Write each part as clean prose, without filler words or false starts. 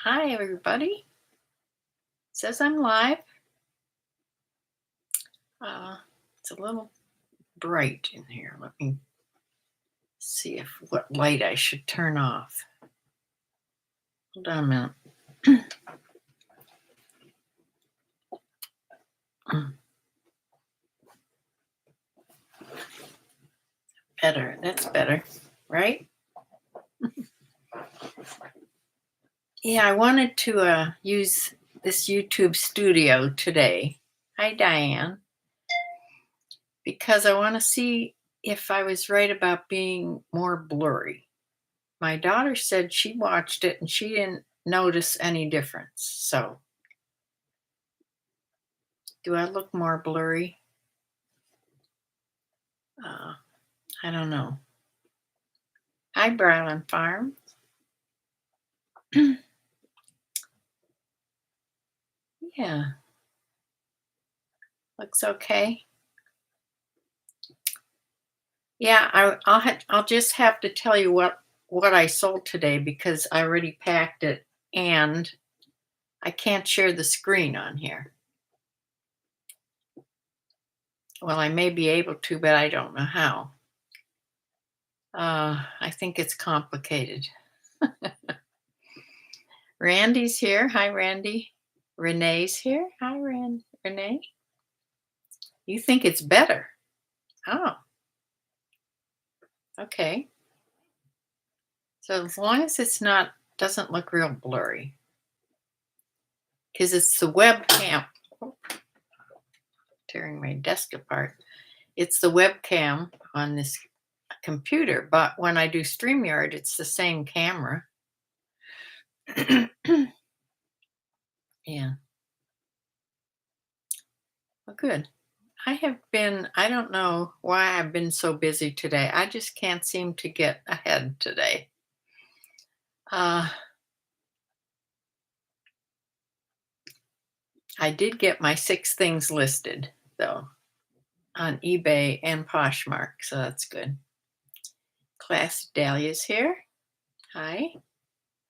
Hi, everybody. Says I'm live. It's a little bright in here. Let me see if what light I should turn off. Hold on a minute. Better. That's better, right? Yeah, I wanted to use this YouTube studio today. Hi, Diane. Because I want to see if I was right about being more blurry. My daughter said she watched it and she didn't notice any difference. So, do I look more blurry? Uh, I don't know. Hi, Brown Farm. Yeah, looks okay. Yeah, I'll just have to tell you what I sold today because I already packed it and I can't share the screen on here. Well, I may be able to, but I don't know how. I think it's complicated. Randy's here. Hi, Randy. Renee's here. Hi, Renee. You think it's better? Oh, okay. So as long as it's not doesn't look real blurry, because it's the webcam. Tearing my desk apart. It's the webcam on this computer, but when I do StreamYard, it's the same camera. Yeah. Well, good. I don't know why I've been so busy today. I just can't seem to get ahead today. I did get my 6 things listed, though, on eBay and Poshmark, so that's good. Class Dahlia's here. Hi.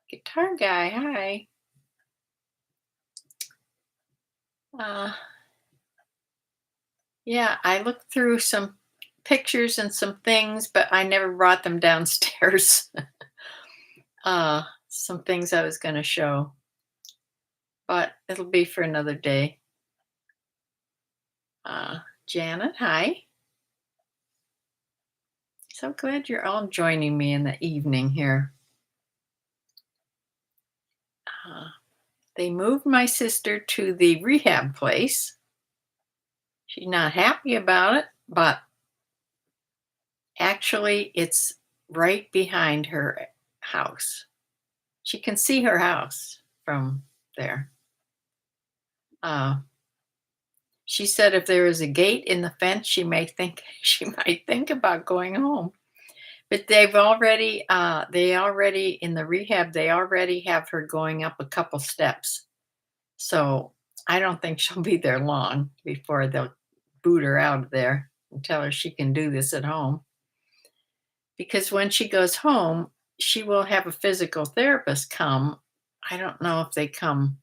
Guitar guy, hi. Yeah, I looked through some pictures and some things, but I never brought them downstairs. Some things I was going to show, but it'll be for another day. Janet, hi. So glad you're all joining me in the evening here. They moved my sister to the rehab place. She's not happy about it, but actually, it's right behind her house. She can see her house from there. She said if there is a gate in the fence, she might think about going home. But they already in the rehab, they already have her going up a couple steps. So I don't think she'll be there long before they'll boot her out of there and tell her she can do this at home. Because when she goes home, she will have a physical therapist come. I don't know if they come.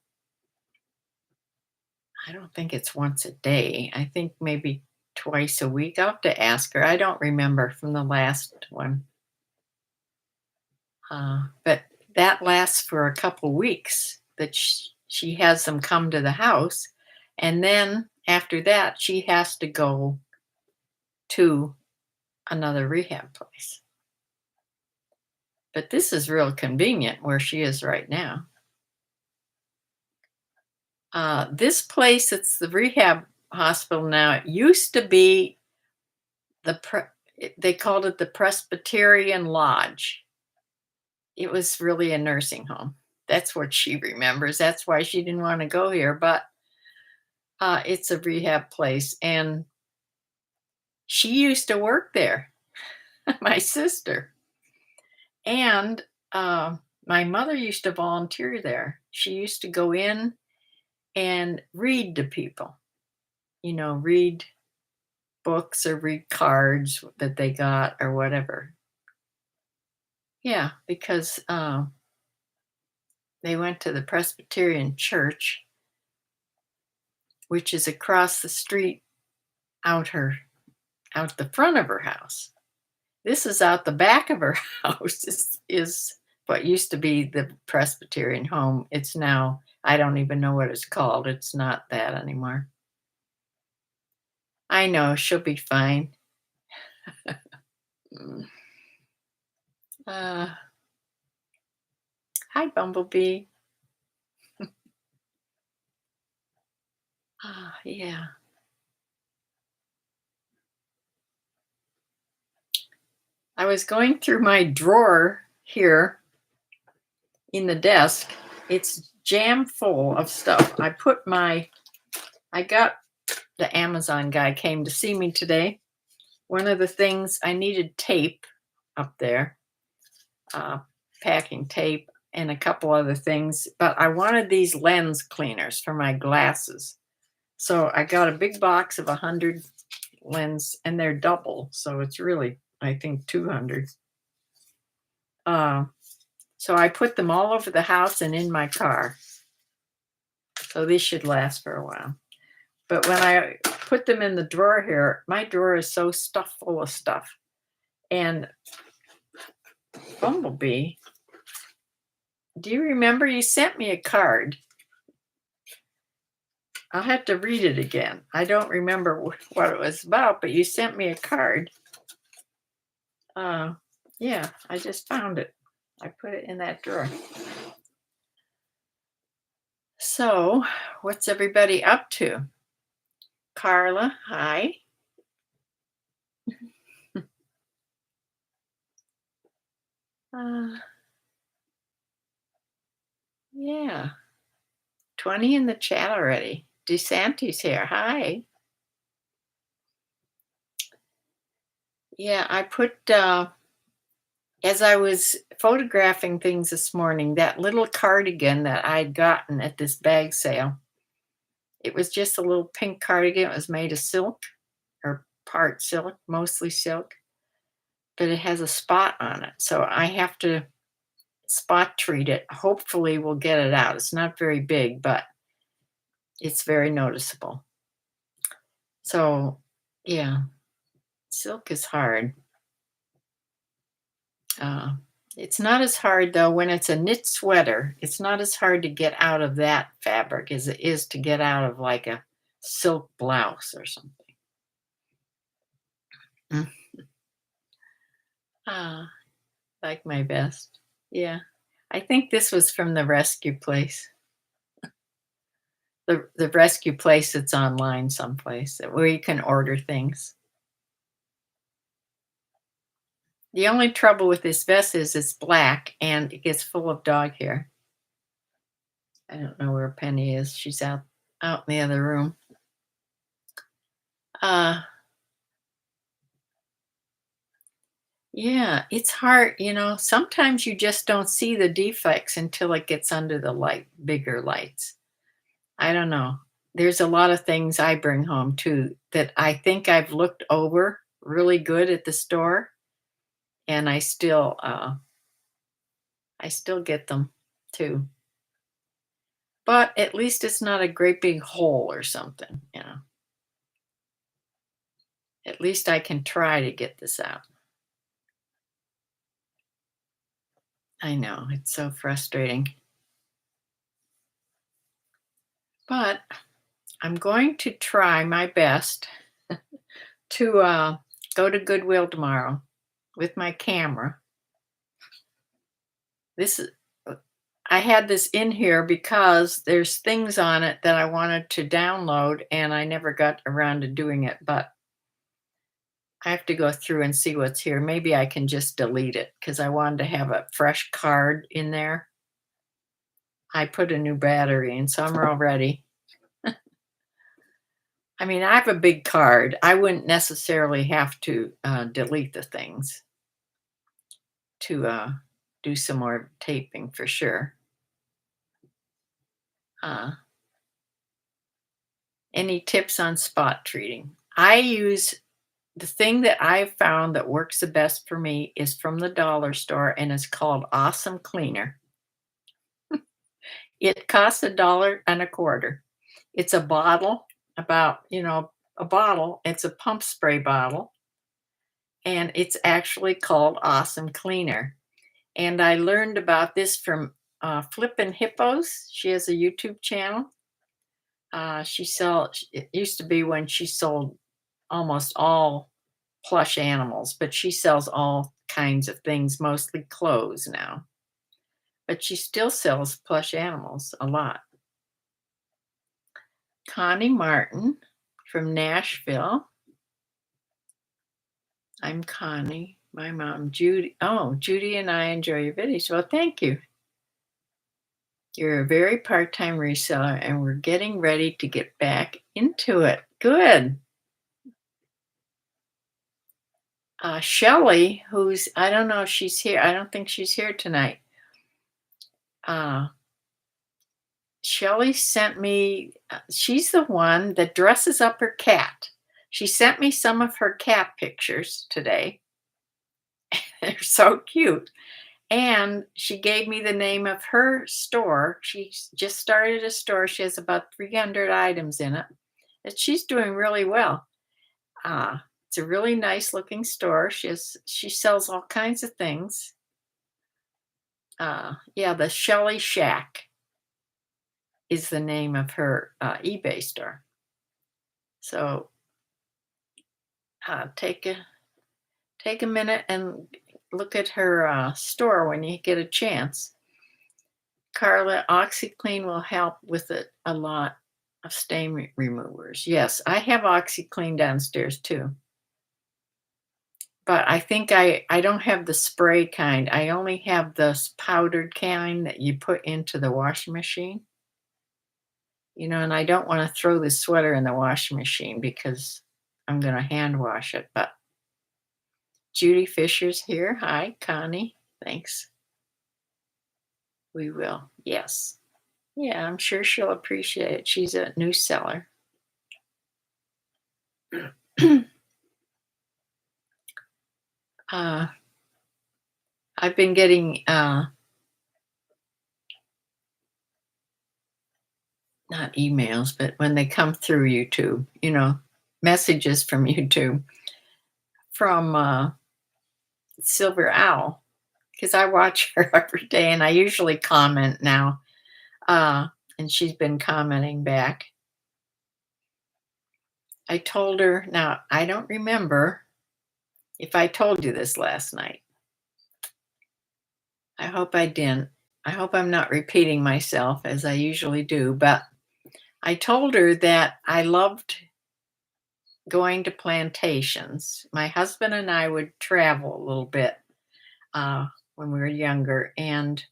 I don't think it's once a day. I think maybe twice a week. I'll have to ask her. I don't remember from the last one. But that lasts for a couple weeks that she has them come to the house. And then after that, she has to go to another rehab place. But this is real convenient where she is right now. This place, it's the rehab hospital now. It used to be they called it the Presbyterian Lodge. It was really a nursing home. That's what she remembers. That's why she didn't want to go here. But it's a rehab place, and she used to work there. My sister and my mother used to volunteer there. She used to go in and read to people. Read books or read cards that they got or whatever. Yeah, because They went to the Presbyterian church, which is across the street out the front of her house. This is out the back of her house is what used to be the Presbyterian home. It's now, I don't even know what it's called. It's not that anymore. I know, she'll be fine. Mm. Uh, Hi, Bumblebee. Yeah. I was going through my drawer here in the desk. It's jam full of stuff. I got the Amazon guy came to see me today. One of the things I needed tape up there, uh, packing tape and a couple other things, but I wanted these lens cleaners for my glasses. So I got a big box of 100 lens, and they're double. So it's really, I think, 200. So I put them all over the house and in my car. So these should last for a while. But when I put them in the drawer here, my drawer is so stuffed full of stuff. And Bumblebee, do you remember you sent me a card? I'll have to read it again. I don't remember what it was about, but you sent me a card. Yeah, I just found it. I put it in that drawer. So, what's everybody up to? Carla, hi. Uh, yeah, 20 in the chat already. DeSanti's here. Hi. Yeah, I put, as I was photographing things this morning, that little cardigan that I'd gotten at this bag sale, it was just a little pink cardigan. It was made of silk, or part silk, mostly silk, but it has a spot on it. So I have to spot treat it. Hopefully we'll get it out. It's not very big, but it's very noticeable. So yeah, silk is hard. It's not as hard though when it's a knit sweater. It's not as hard to get out of that fabric as it is to get out of like a silk blouse or something. Mm. Like my vest. Yeah. I think this was from the rescue place. The rescue place that's online someplace where you can order things. The only trouble with this vest is it's black and it gets full of dog hair. I don't know where Penny is. She's out in the other room. Yeah, it's hard, sometimes you just don't see the defects until it gets under the bigger lights. I don't know. There's a lot of things I bring home too that I think I've looked over really good at the store, and I still get them too. But at least it's not a great big hole or something. At least I can try to get this out. I know, it's so frustrating. But I'm going to try my best to go to Goodwill tomorrow with my camera. I had this in here because there's things on it that I wanted to download and I never got around to doing it, but I have to go through and see what's here. Maybe I can just delete it because I wanted to have a fresh card in there. I put a new battery in, so I'm all ready. I mean, I have a big card. I wouldn't necessarily have to delete the things to do some more taping for sure. Any tips on spot treating? I use the thing that I've found that works the best for me is from the dollar store, and it's called Awesome Cleaner. It costs $1.25. It's a bottle, about, a bottle. It's a pump spray bottle, and it's actually called Awesome Cleaner. And I learned about this from Flippin' Hippos. She has a YouTube channel. It used to be when she sold almost all plush animals, but she sells all kinds of things, mostly clothes now. But she still sells plush animals a lot. Connie Martin from Nashville. I'm Connie. My mom, Judy. Oh, Judy and I enjoy your videos. Well, thank you. You're a very part-time reseller, and we're getting ready to get back into it. Good. Shelley, who's, I don't know if she's here. I don't think she's here tonight. Shelley sent me, she's the one that dresses up her cat. She sent me some of her cat pictures today. They're so cute. And she gave me the name of her store. She just started a store. She has about 300 items in it. And she's doing really well. It's a really nice looking store. She sells all kinds of things. Yeah, the Shelley Shack is the name of her eBay store. So take a minute and look at her store when you get a chance. Carla, OxyClean will help with it a lot of stain removers. Yes, I have OxyClean downstairs too. But I think I don't have the spray kind. I only have this powdered kind that you put into the washing machine. And I don't want to throw the sweater in the washing machine because I'm going to hand wash it. But Judy Fisher's here. Hi, Connie. Thanks. We will. Yes. Yeah, I'm sure she'll appreciate it. She's a new seller. I've been getting not emails, but when they come through YouTube, messages from YouTube from Silver Owl, because I watch her every day and I usually comment now. And she's been commenting back. I told her, now I don't remember if I told you this last night. I hope I didn't. I hope I'm not repeating myself as I usually do, but I told her that I loved going to plantations. My husband and I would travel a little bit when we were younger, and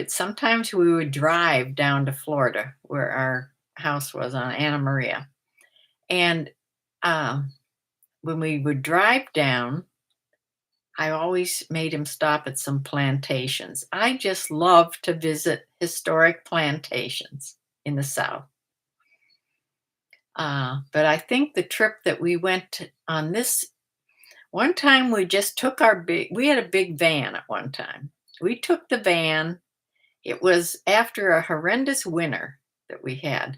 sometimes we would drive down to Florida where our house was on Anna Maria. And when we would drive down, I always made him stop at some plantations. I just love to visit historic plantations in the South. But I think the trip that we went on this one time, we just took we had a big van at one time. We took the van. It was after a horrendous winter that we had,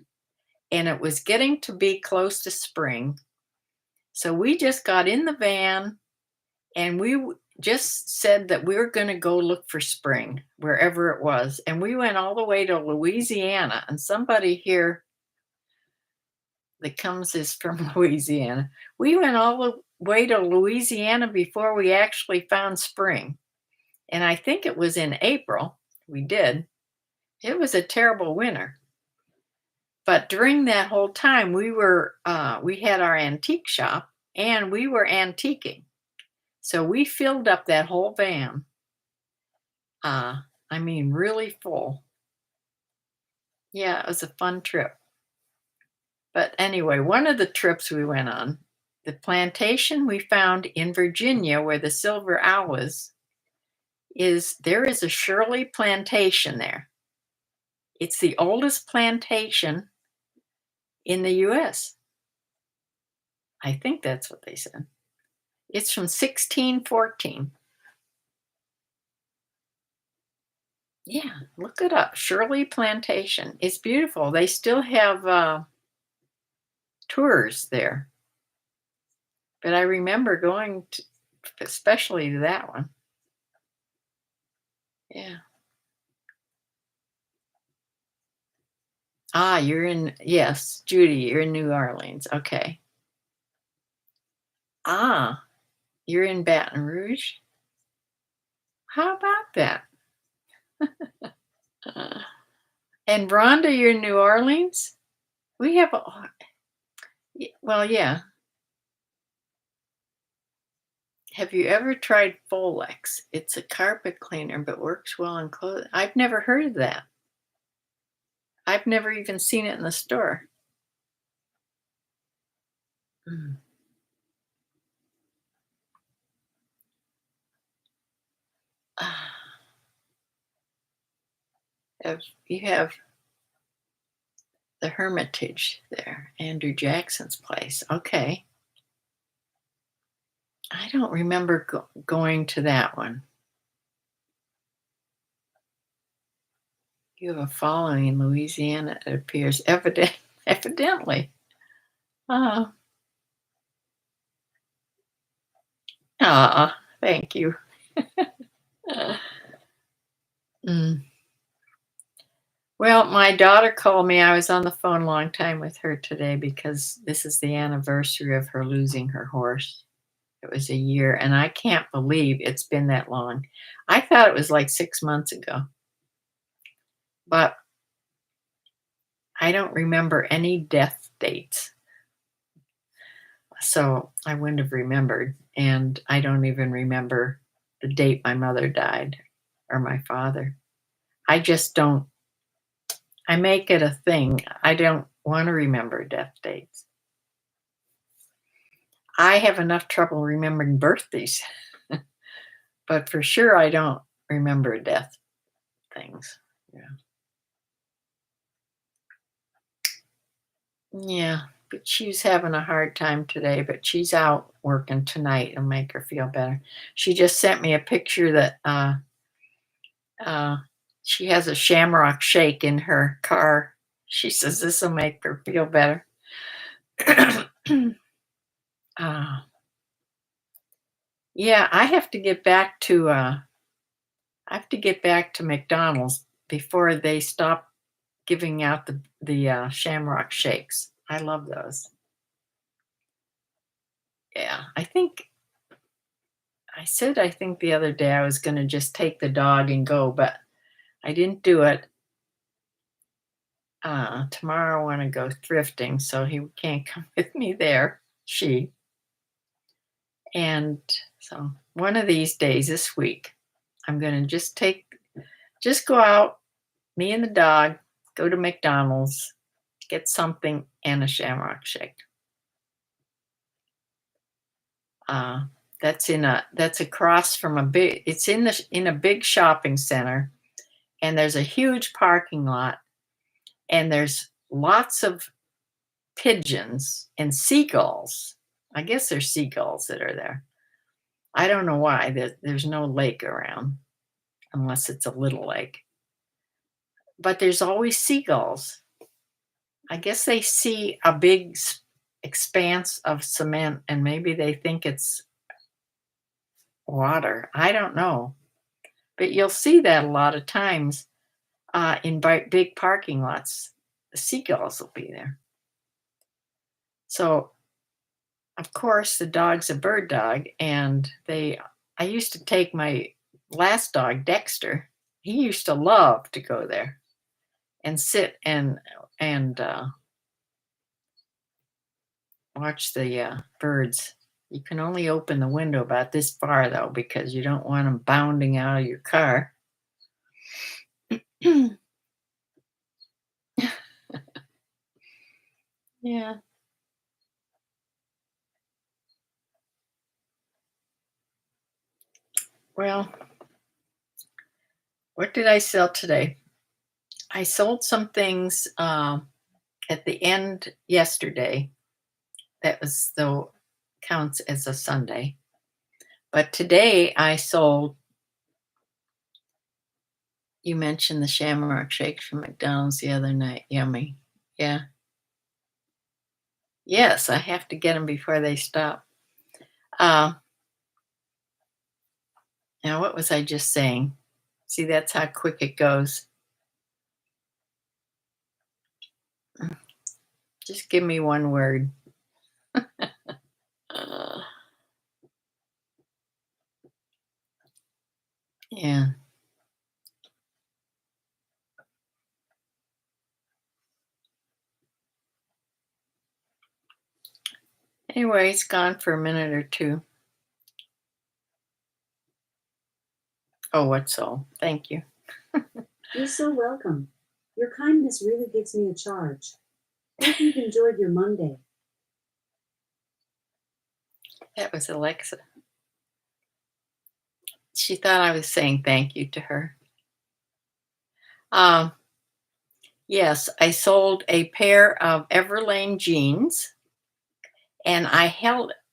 and it was getting to be close to spring. So we just got in the van and we just said that we were going to go look for spring wherever it was. And we went all the way to Louisiana, and somebody here that comes is from Louisiana. We went all the way to Louisiana before we actually found spring. And I think it was in April. We did. It was a terrible winter. But during that whole time, we had our antique shop and we were antiquing. So we filled up that whole van. Really full. Yeah, it was a fun trip. But anyway, one of the trips we went on, the plantation we found in Virginia where the Silver Owl there is a Shirley plantation there. It's the oldest plantation in the US. I think that's what they said. It's from 1614. Yeah, look it up. Shirley Plantation. It's beautiful. They still have tours there, but I remember going to, especially to that one. Yeah. Ah, you're in, yes, Judy, you're in New Orleans. Okay. Ah, you're in Baton Rouge. How about that? Uh, and Rhonda, you're in New Orleans. We have a, well, yeah. Have you ever tried Folex? It's a carpet cleaner, but works well on clothes. I've never heard of that. I've never even seen it in the store. Mm. Ah, you have the Hermitage there, Andrew Jackson's place. Okay. I don't remember going to that one. You have a following in Louisiana, it appears. Evidently. Oh, thank you. Uh, mm. Well, my daughter called me. I was on the phone a long time with her today because this is the anniversary of her losing her horse. It was a year, and I can't believe it's been that long. I thought it was like 6 months ago, but I don't remember any death dates. So I wouldn't have remembered. And I don't even remember the date my mother died or my father. I just don't, I make it a thing. I don't want to remember death dates. I have enough trouble remembering birthdays, but for sure I don't remember death things. Yeah. Yeah. But she's having a hard time today, but she's out working tonight. It'll make her feel better. She just sent me a picture that uh, she has a shamrock shake in her car. She says this will make her feel better. uh, yeah, I have to get back to McDonald's before they stop giving out the shamrock shakes. I love those. Yeah, I think the other day I was going to just take the dog and go, but I didn't do it. Tomorrow I want to go thrifting, so he can't come with me there. And so one of these days this week, I'm going to just go out, me and the dog, go to McDonald's, get something and a shamrock shake. Uh, that's across from it's in a big shopping center, and there's a huge parking lot, and there's lots of pigeons and seagulls. I guess there's seagulls that are there. I don't know why. There's no lake around unless it's a little lake. But there's always seagulls. I guess they see a big expanse of cement and maybe they think it's water. I don't know. But you'll see that a lot of times in big parking lots. The seagulls will be there. So, of course, the dog's a bird dog, and I used to take my last dog, Dexter. He used to love to go there and sit and watch the birds. You can only open the window about this far though, because you don't want them bounding out of your car. Yeah. Well, what did I sell today? I sold some things at the end yesterday. That was though counts as a Sunday. But today I sold You mentioned the Shamrock Shakes from McDonald's the other night. Yummy. Yeah. Yes, I have to get them before they stop. Uh, Now what was I just saying? See, that's how quick it goes. Just give me one word. Uh, yeah. Anyway, it's gone for a minute or two. Oh, what's all? Thank you. You're so welcome. Your kindness really gives me a charge. Hope you've enjoyed your Monday. That was Alexa. She thought I was saying thank you to her. Um, yes, I sold a pair of Everlane jeans, and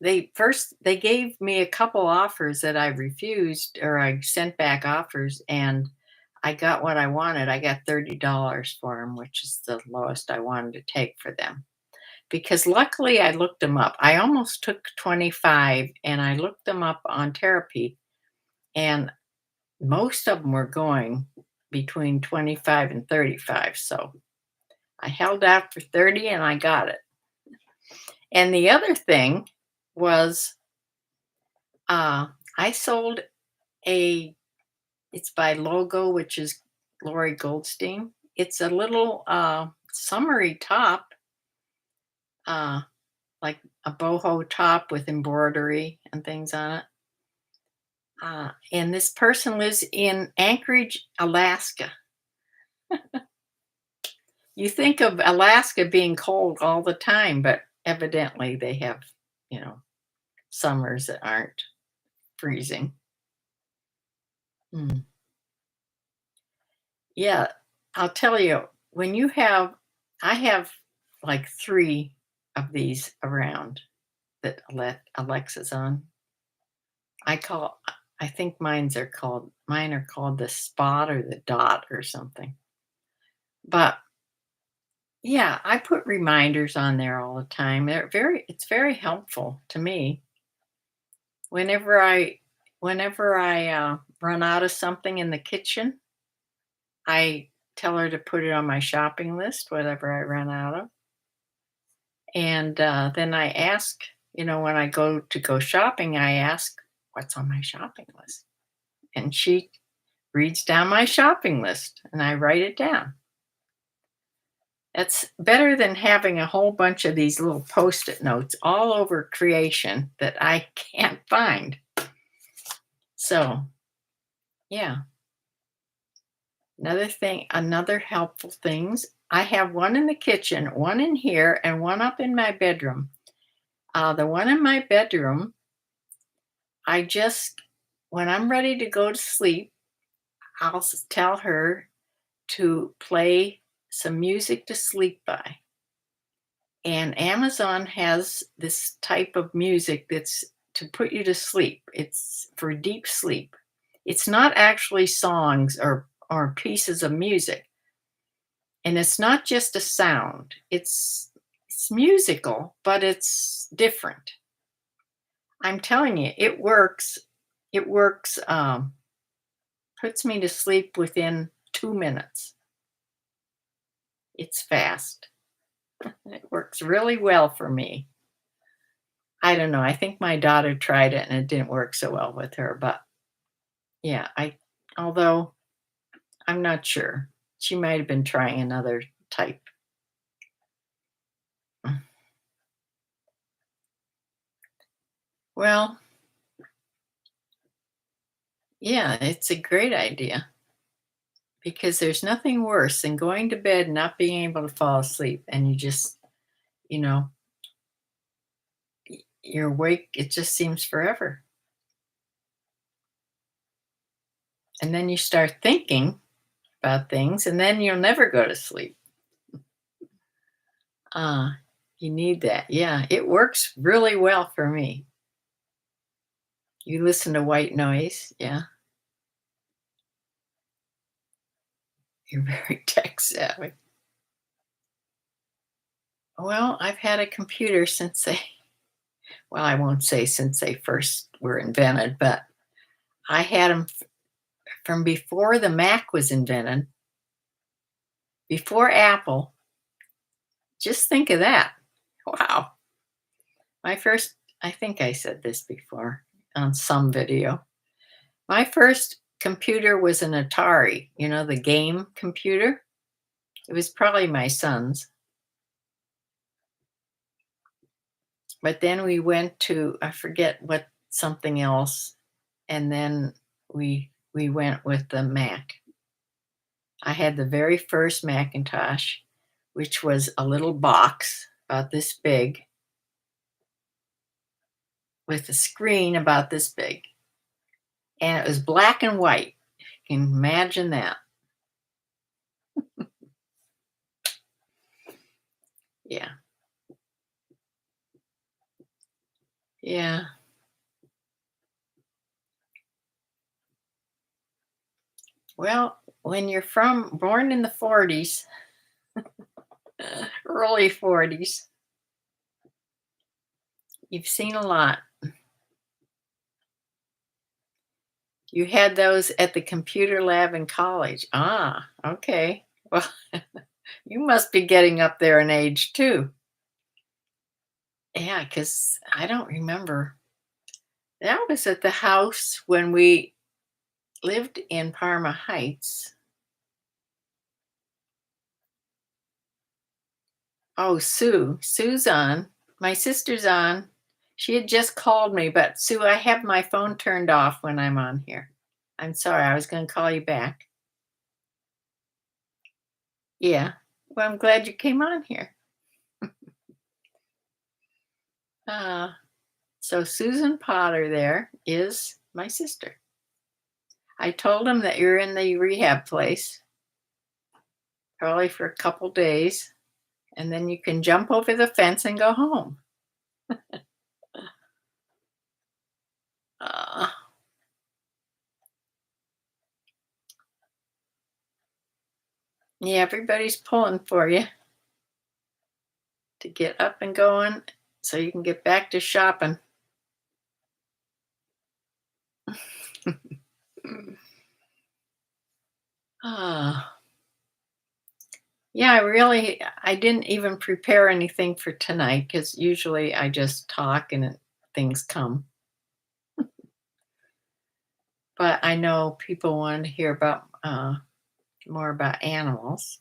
they gave me a couple offers that I refused, or I sent back offers, and I got what I wanted. I got $30 for them, which is the lowest I wanted to take for them. Because luckily I looked them up. I almost took 25, and I looked them up on Therapy, and most of them were going between 25 and 35. So I held out for 30 and I got it. And the other thing was I sold a it's by Logo, which is Lori Goldstein. It's a little summery top, uh, like a boho top with embroidery and things on it. And this person lives in Anchorage, Alaska. You think of Alaska being cold all the time, but evidently they have, you know, summers that aren't freezing. Mm. Yeah, I'll tell you, when you have I have like 3 of these around that Alexa's on. I call I think mine are called the spot or the dot or something. But yeah, I put reminders on there all the time. It's very helpful to me. Whenever I whenever I run out of something in the kitchen, I tell her to put it on my shopping list, whatever I run out of. And then I ask, when I go shopping, I ask, what's on my shopping list? And she reads down my shopping list and I write it down. That's better than having a whole bunch of these little post-it notes all over creation that I can't find. So, yeah. Another helpful things. I have one in the kitchen, one in here, and one up in my bedroom. The one in my bedroom, I just, when I'm ready to go to sleep, tell her to play some music to sleep by. And Amazon has this type of music that's to put you to sleep. It's for deep sleep. It's not actually songs or pieces of music. And it's not just a sound. It's musical, but it's different. I'm telling you, it works. It works, puts me to sleep within 2 minutes. It's fast. It works really well for me. I don't know. I think my daughter tried it and it didn't work so well with her, but yeah, although I'm not sure. She might have been trying another type. Well, yeah, it's a great idea because there's nothing worse than going to bed and not being able to fall asleep and you just, you know, you're awake, it just seems forever. And then you start thinking about things and then you'll never go to sleep. Ah, you need that. Yeah, it works really well for me. You listen to white noise, yeah. You're very tech savvy. Well, I've had a computer since well, I won't say since they first were invented, but I had them from before the Mac was invented, before Apple. Just think of that. Wow. My first, I think I said this before on some video. My first computer was an Atari, the game computer. It was probably my son's. But then we went to, I forget what, something else, and then we went with the Mac. I had the very first Macintosh, which was a little box about this big with a screen about this big. And it was black and white. You can imagine that. Yeah. Yeah. Well, when you're born in the 40s, early 40s, you've seen a lot. You had those at the computer lab in college. Ah, okay. Well, you must be getting up there in age too. Yeah, because I don't remember. That was at the house when we lived in Parma Heights. Oh, Sue's on. My sister's on. She had just called me, but Sue, I have my phone turned off when I'm on here. I'm sorry, I was going to call you back. Yeah. Well, I'm glad you came on here. Uh, so Susan Potter there is my sister. I told him that you're in the rehab place, probably for a couple days, and then you can jump over the fence and go home. Uh, yeah, everybody's pulling for you to get up and going so you can get back to shopping. Ah, yeah, I didn't even prepare anything for tonight because usually I just talk and things come. But I know people want to hear about more about animals.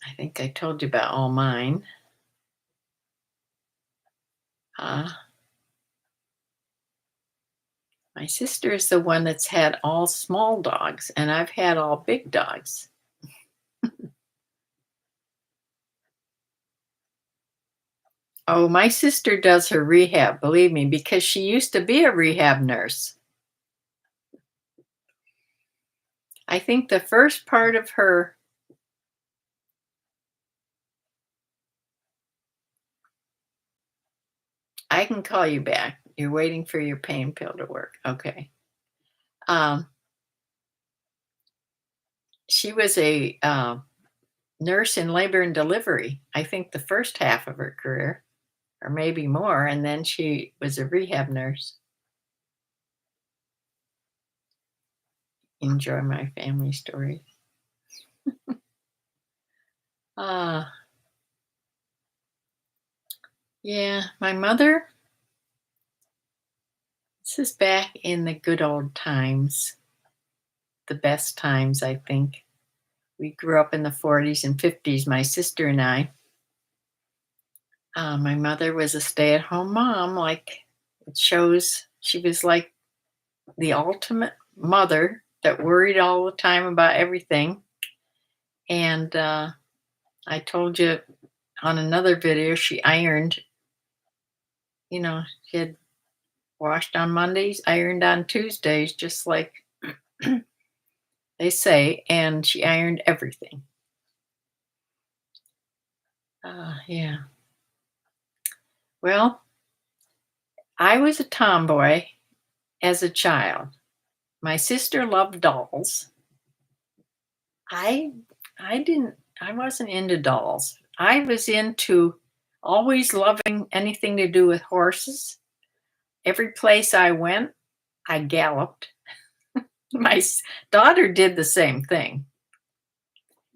I think I told you about all mine. Uh, my sister is the one that's had all small dogs, and I've had all big dogs. Oh, my sister does her rehab, believe me, because she used to be a rehab nurse. I think the first part of her, I can call you back. You're waiting for your pain pill to work. Okay. Um, she was a nurse in labor and delivery, I think the first half of her career, or maybe more. And then she was a rehab nurse. Enjoy my family stories. Uh, yeah, my mother, this is back in the good old times, the best times, I think. We grew up in the 40s and 50s, my sister and I. My mother was a stay-at-home mom. Like, it shows she was like the ultimate mother that worried all the time about everything. And I told you on another video, she ironed, she had washed on Mondays, ironed on Tuesdays, just like they say, and she ironed everything. Yeah. Well, I was a tomboy as a child. My sister loved dolls. I I wasn't into dolls. I was into always loving anything to do with horses. Every place I went, I galloped. Daughter did the same thing.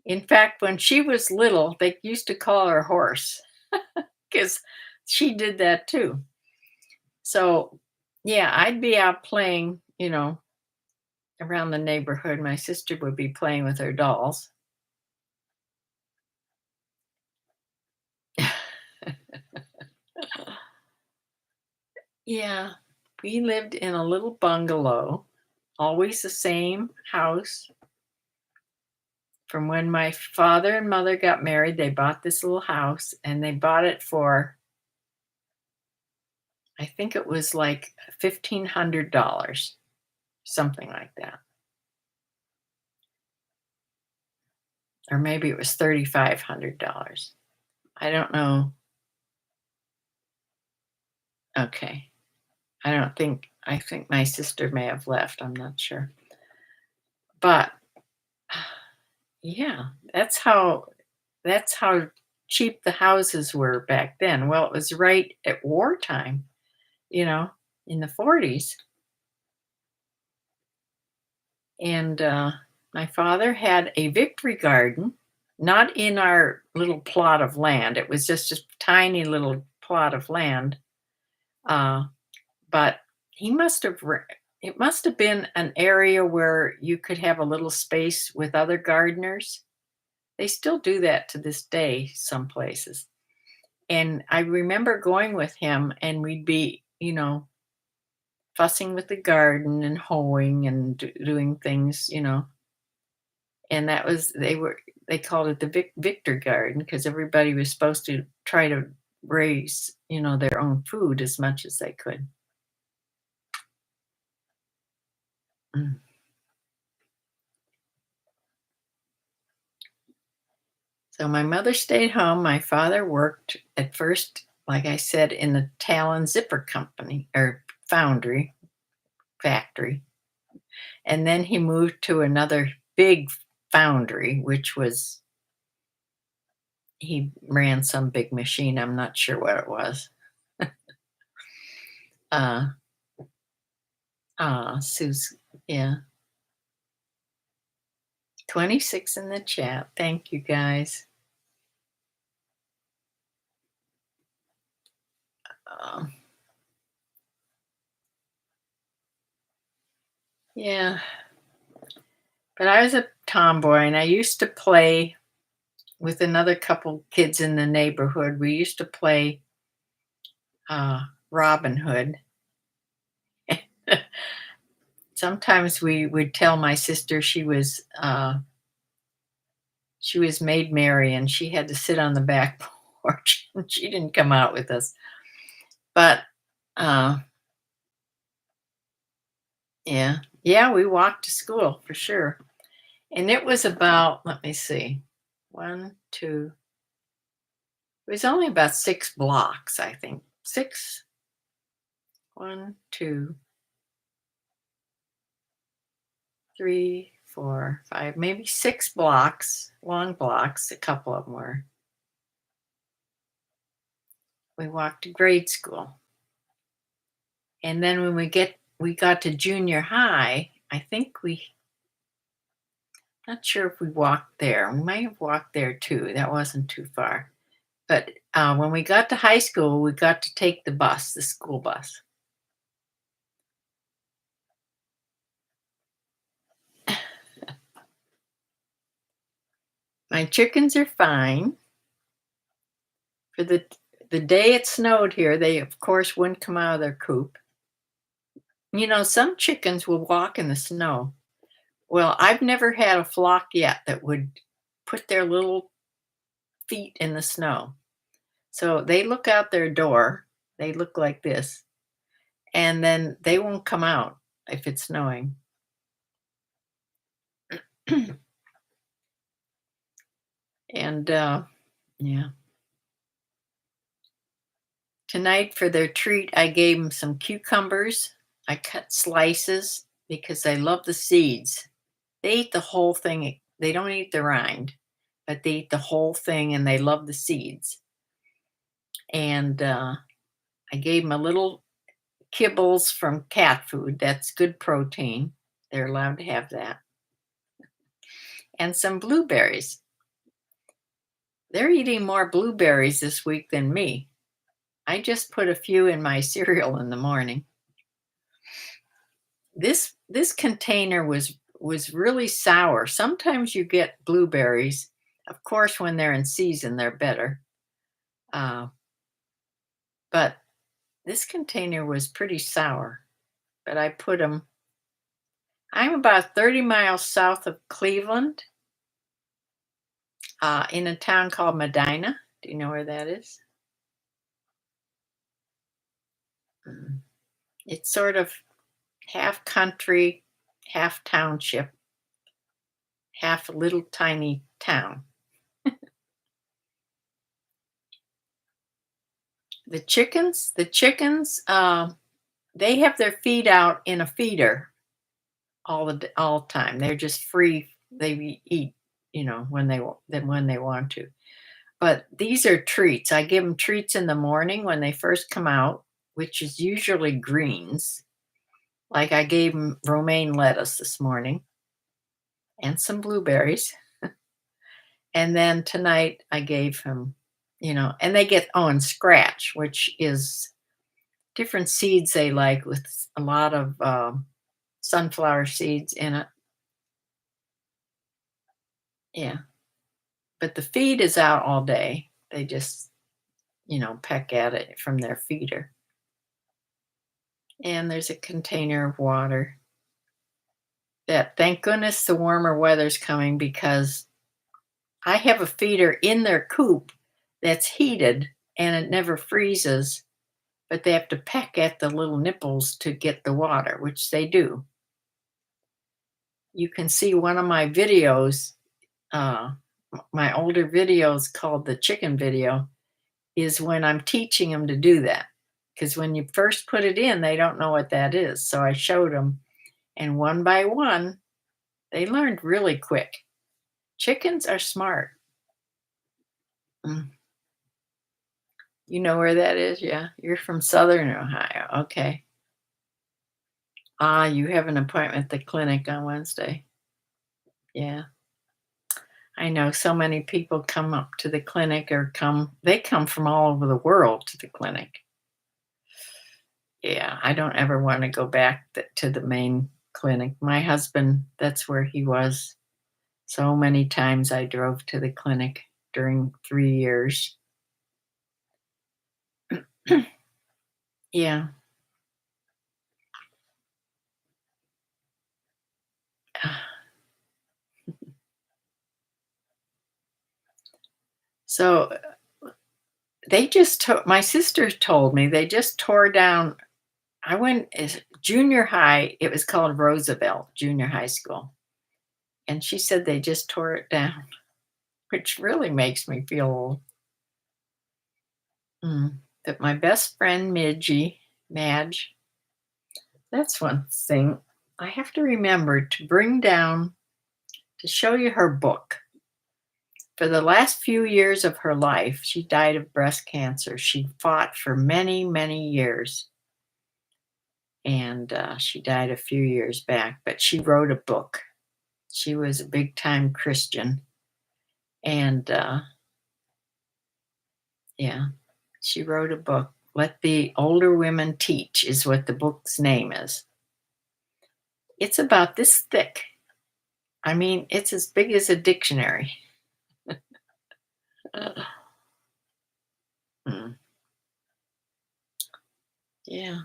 In fact, when she was little, they used to call her Horse because she did that too. So, yeah, I'd be out playing, around the neighborhood. My sister would be playing with her dolls. Yeah, we lived in a little bungalow, always the same house. From when my father and mother got married, they bought this little house and they bought it for, I think it was like $1,500, something like that. Or maybe it was $3,500. I don't know. Okay. I think my sister may have left. I'm not sure. But yeah, that's how cheap the houses were back then. Well, it was right at wartime, you know, in the 40s. And my father had a victory garden, not in our little plot of land. It was just a tiny little plot of land. Uh, but he must have, it must have been an area where you could have a little space with other gardeners. They still do that to this day, some places. And I remember going with him and we'd be, fussing with the garden and hoeing and doing things, and that was they called it the Victor Garden because everybody was supposed to try to raise, their own food as much as they could. Mm. So my mother stayed home. My father worked at first, like I said, in the Talon Zipper Company or foundry factory. And then he moved to another big foundry, which was he ran some big machine. I'm not sure what it was. Uh, Sue's, yeah. 26 in the chat. Thank you guys. Um, yeah. But I was a tomboy and I used to play with another couple kids in the neighborhood. We used to play Robin Hood. Sometimes we would tell my sister she was Maid Mary and she had to sit on the back porch and she didn't come out with us. But uh, yeah, yeah, we walked to school for sure. And it was about, let me see, one, two, it was only about 6 blocks, I think. Six, one, two, three, four, five, maybe 6 blocks, long blocks, a couple of them were. We walked to grade school. And then when we got to junior high, I think not sure if we walked there. We might have walked there too. That wasn't too far. But when we got to high school, we got to take the bus, the school bus. My chickens are fine. For the day it snowed here, they of course wouldn't come out of their coop. Some chickens will walk in the snow. Well, I've never had a flock yet that would put their little feet in the snow. So they look out their door, they look like this, and then they won't come out if it's snowing. And yeah. Tonight for their treat, I gave them some cucumbers. I cut slices because they love the seeds. They eat the whole thing. They don't eat the rind, but they eat the whole thing and they love the seeds. And I gave them a little kibbles from cat food. That's good protein. They're allowed to have that. And some blueberries. They're eating more blueberries this week than me. I just put a few in my cereal in the morning. This container was really sour. Sometimes you get blueberries. Of course, when they're in season, they're better. But this container was pretty sour. But I put them. I'm about 30 miles south of Cleveland, in a town called Medina. Do you know where that is? Mm. It's sort of half country, half township, half a little tiny town. The chickens, they have their feed out in a feeder all the time. They're just free. They eat, when they want to. But these are treats. I give them treats in the morning when they first come out, which is usually greens. Like I gave them romaine lettuce this morning and some blueberries. And then tonight I gave him, and they get, and scratch, which is different seeds they like with a lot of sunflower seeds in it. Yeah. But the feed is out all day. They just, peck at it from their feeder. And there's a container of water that, thank goodness, the warmer weather's coming because I have a feeder in their coop that's heated and it never freezes, but they have to peck at the little nipples to get the water, which they do. You can see one of my videos, uh, my older videos called the chicken video, is when I'm teaching them to do that. Because when you first put it in, they don't know what that is. So I showed them, and one by one, they learned really quick. Chickens are smart. Mm. You know where that is? Yeah. You're from Southern Ohio. Okay. You have an appointment at the clinic on Wednesday. Yeah. I know so many people come up to the clinic they come from all over the world to the clinic. Yeah, I don't ever want to go back to the main clinic. My husband, that's where he was. So many times I drove to the clinic during 3 years. Yeah. So my sister told me they just tore down. I went as junior high, it was called Roosevelt Junior High School. And she said they just tore it down, which really makes me feel old. But my best friend, Madge, that's one thing I have to remember to bring down to show you her book. For the last few years of her life, she died of breast cancer. She fought for many, many years. And she died a few years back, but she wrote a book. She was a big time Christian. And yeah, she wrote a book. Let the Older Women Teach is what the book's name is. It's about this thick. I mean, it's as big as a dictionary. Mm. Yeah.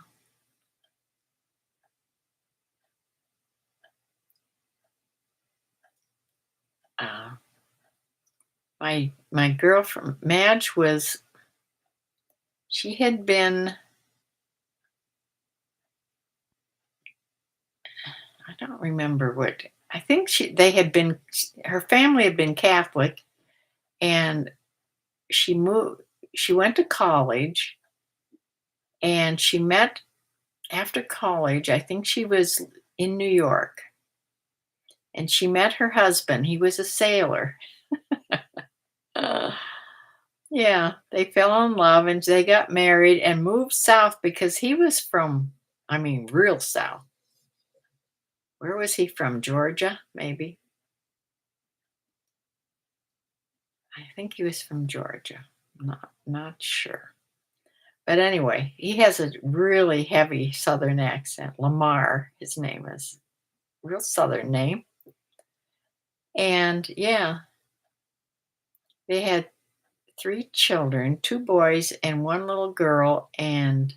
Uh, my girlfriend Madge she had been, I don't remember what, I think her family had been Catholic, and she went to college, and she met after college. I think she was in New York, and she met her husband. He was a sailor. Uh, yeah, they fell in love and they got married and moved south because he was from, I mean, real south. Where was he from? Georgia, maybe? I think he was from Georgia. Not sure. But anyway, he has a really heavy Southern accent. Lamar, his name is. Real Southern name. And yeah, they had 3 children, 2 boys and 1 little girl. And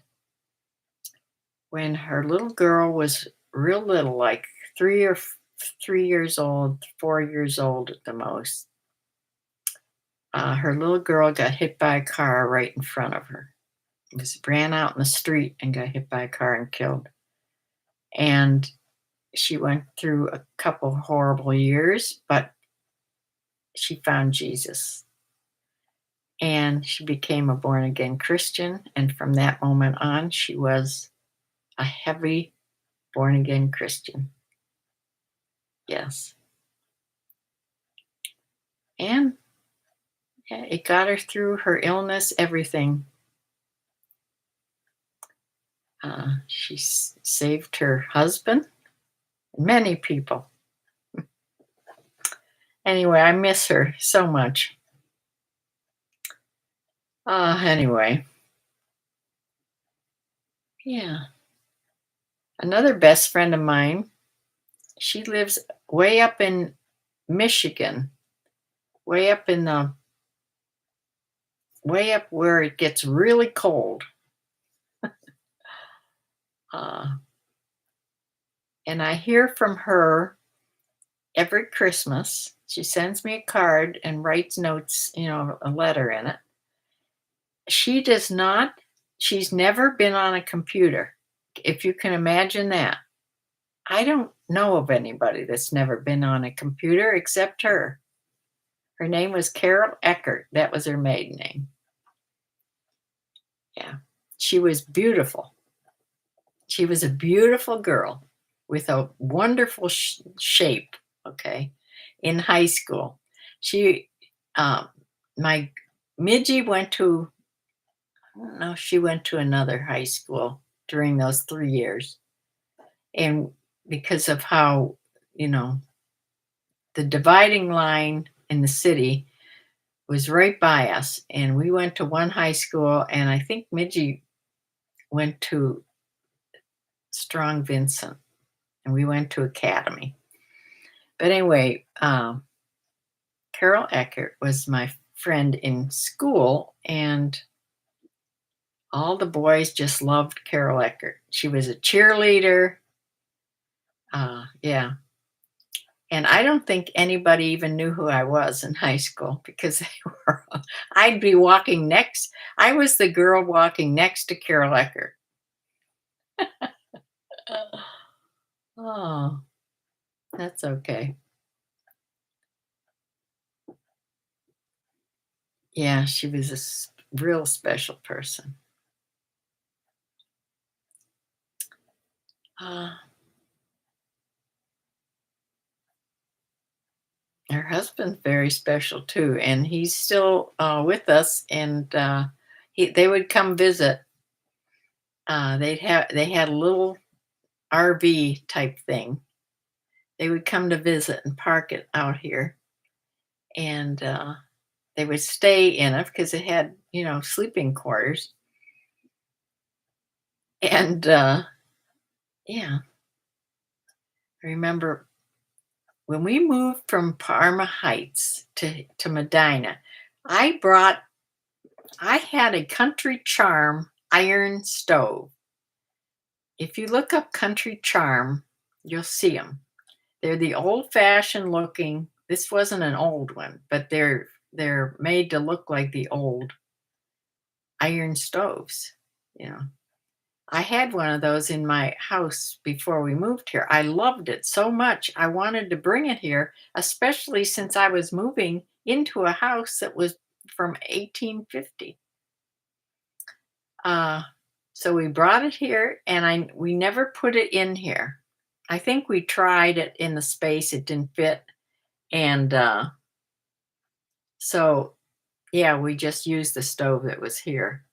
when her little girl was real little, like 3 years old, 4 years old at the most, her little girl got hit by a car right in front of her. Just ran out in the street and got hit by a car and killed. And she went through a couple horrible years, but she found Jesus and she became a born again Christian. And from that moment on, she was a heavy born again Christian. Yes. And yeah, it got her through her illness, everything. She saved her husband, many people. Anyway, I miss her so much. Anyway, yeah. Another best friend of mine, she lives way up in Michigan, way up in the way up where it gets really cold. Uh, and I hear from her every Christmas. She sends me a card and writes notes, a letter in it. She does not, she's never been on a computer, if you can imagine that. I don't know of anybody that's never been on a computer except her. Her name was Carol Eckert. That was her maiden name. Yeah. She was beautiful. She was a beautiful girl with a wonderful shape, okay, in high school. She, my Midgie went to, I don't know, she went to another high school during those 3 years. And because of how, you know, the dividing line in the city was right by us. And we went to one high school, and I think Midgie went to Strong Vincent, and we went to Academy. But anyway, Carol Eckert was my friend in school, and all the boys just loved Carol Eckert. She was a cheerleader. Yeah. And I don't think anybody even knew who I was in high school because they were, I'd be walking next. I was the girl walking next to Carol Eckert. Oh, that's okay. Yeah, she was a real special person. Uh, Her husband's very special too, and he's still with us. And they would come visit. They had a little RV type thing. They would come to visit and park it out here, and they would stay in it because it had sleeping quarters. And yeah, I remember when we moved from Parma Heights to Medina, I had a Country Charm iron stove. If you look up Country Charm, you'll see them. They're the old-fashioned looking. This wasn't an old one, but they're made to look like the old iron stoves. You know, I had one of those in my house before we moved here. I loved it so much. I wanted to bring it here, especially since I was moving into a house that was from 1850. Uh, so we brought it here, and we never put it in here. I think we tried it in the space, it didn't fit, and, so, yeah, we just used the stove that was here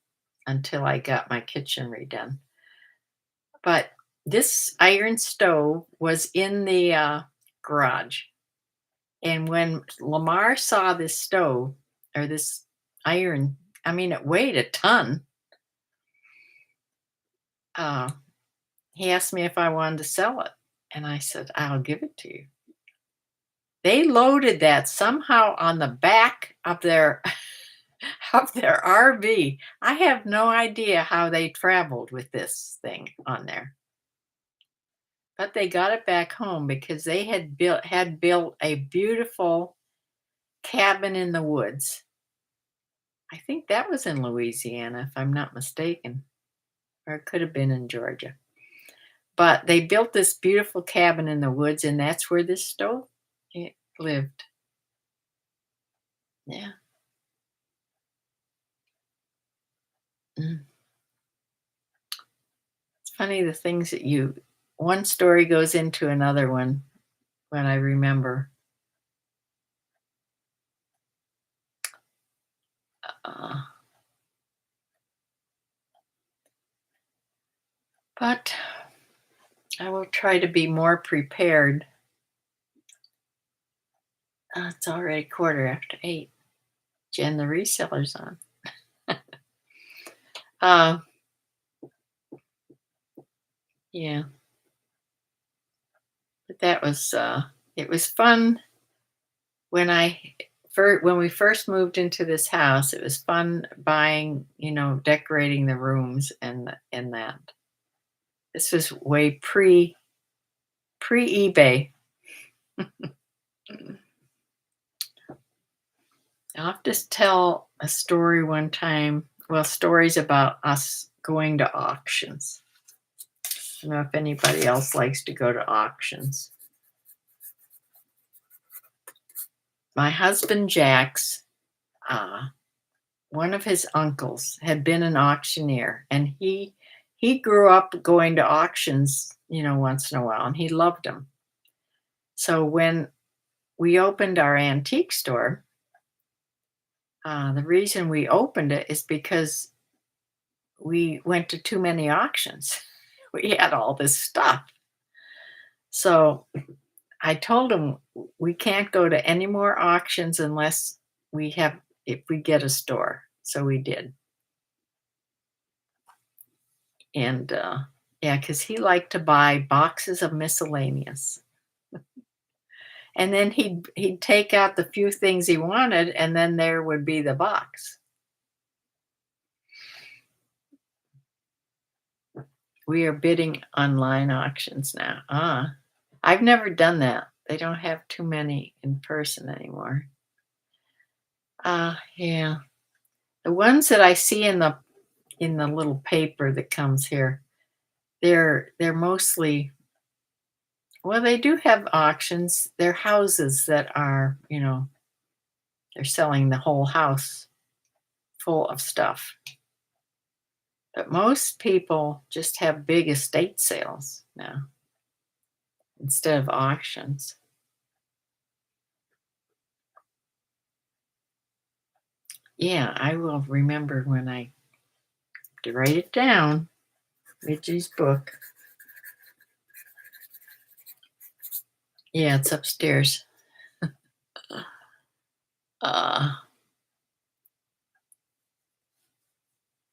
until I got my kitchen redone. But this iron stove was in the, garage, and when Lamar saw this stove or this iron, I mean, it weighed a ton, uh, he asked me if I wanted to sell it, and I said, "I'll give it to you." They loaded that somehow on the back of their of their RV. I have no idea how they traveled with this thing on there, but they got it back home because they had built a beautiful cabin in the woods. I think that was in Louisiana, if I'm not mistaken, or it could have been in Georgia. But they built this beautiful cabin in the woods, and that's where this stove it lived. Yeah. Mm. It's funny the things that you one story goes into another one when I remember. Uh, but I will try to be more prepared. It's already 8:15. Jen, the reseller's on. Uh, yeah, but that was it was fun when when we first moved into this house. It was fun buying, decorating the rooms and that. This was way pre eBay. I'll have to tell a story one time. Well, stories about us going to auctions. I don't know if anybody else likes to go to auctions. My husband Jack's, uh, one of his uncles had been an auctioneer, and he grew up going to auctions, once in a while, and he loved them. So when we opened our antique store, the reason we opened it is because we went to too many auctions. We had all this stuff. So I told him we can't go to any more auctions unless if we get a store. So we did. And yeah, because he liked to buy boxes of miscellaneous. And then he'd take out the few things he wanted, and then there would be the box. We are bidding online auctions now. I've never done that. They don't have too many in person anymore. Yeah. The ones that I see in the little paper that comes here, they're mostly well, they do have auctions. They're houses that are, they're selling the whole house full of stuff. But most people just have big estate sales now instead of auctions. Yeah, I will remember when I to write it down. Midgie's book. Yeah, it's upstairs. Uh,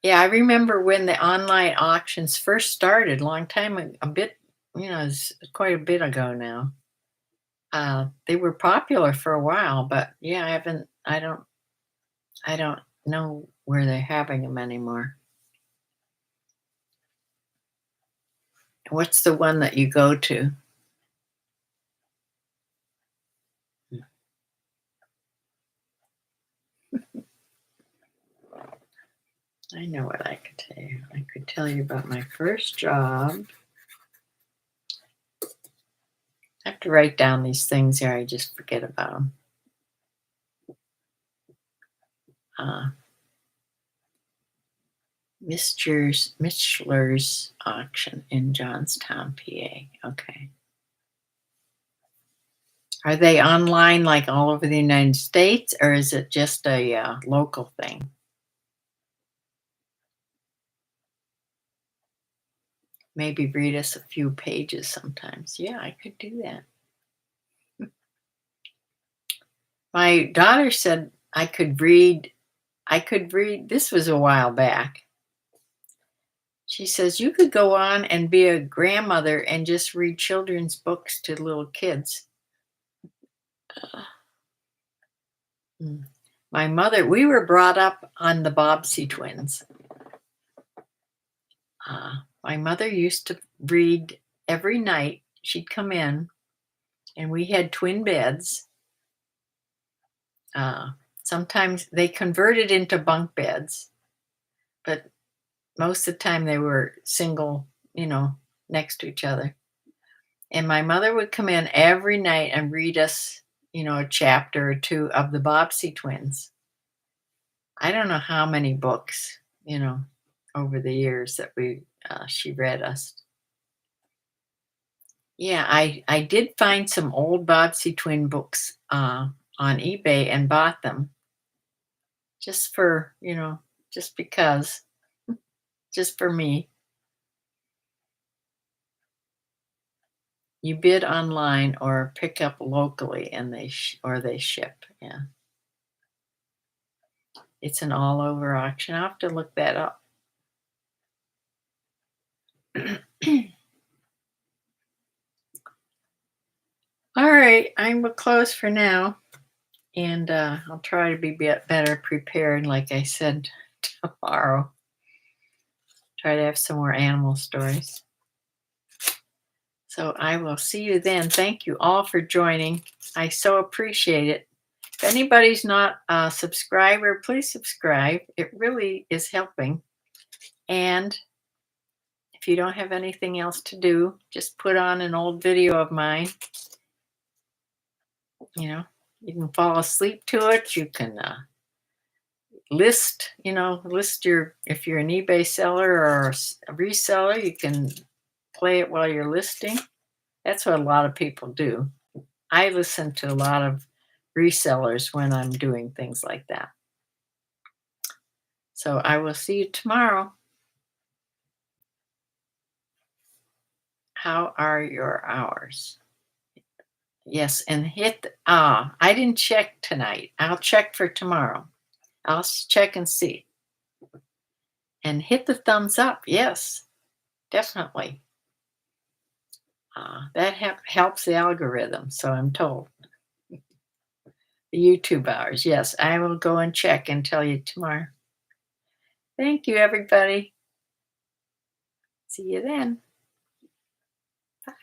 yeah, I remember when the online auctions first started, long time a bit, it's quite a bit ago now. They were popular for a while, but yeah, I don't know where they're having them anymore. What's the one that you go to? I know what I could tell you. I could tell you about my first job. I have to write down these things here. I just forget about them. Miss Schler's auction in Johnstown, PA. Okay. Are they online like all over the United States, or is it just a local thing? Maybe read us a few pages sometimes. Yeah, I could do that. My daughter said I could read. This was a while back. She says you could go on and be a grandmother and just read children's books to little kids. Mm. My mother, we were brought up on the Bobbsey twins. My mother used to read every night. She'd come in, and we had twin beds. Uh, Sometimes they converted into bunk beds, but most of the time they were single, next to each other. And my mother would come in every night and read us, a chapter or two of the Bobbsey twins. I don't know how many books, over the years that she read us. Yeah, I did find some old Bobbsey twin books on eBay and bought them just for, just because, just for me. You bid online or pick up locally, and they ship. Yeah, it's an all over auction. I'll have to look that up. All right, I'm close for now, and I'll try to be better prepared. Like I said, tomorrow, try to have some more animal stories. So I will see you then. Thank you all for joining. I so appreciate it. If anybody's not a subscriber, please subscribe. It really is helping. And if you don't have anything else to do, just put on an old video of mine. You can fall asleep to it. You can list if you're an eBay seller or a reseller, you can play it while you're listing. That's what a lot of people do. I listen to a lot of resellers when I'm doing things like that. So I will see you tomorrow. How are your hours? Yes, and I didn't check tonight. I'll check for tomorrow. I'll check and see. And hit the thumbs up. Yes, definitely. That helps the algorithm, so I'm told. The YouTube hours. Yes, I will go and check and tell you tomorrow. Thank you, everybody. See you then. Bye.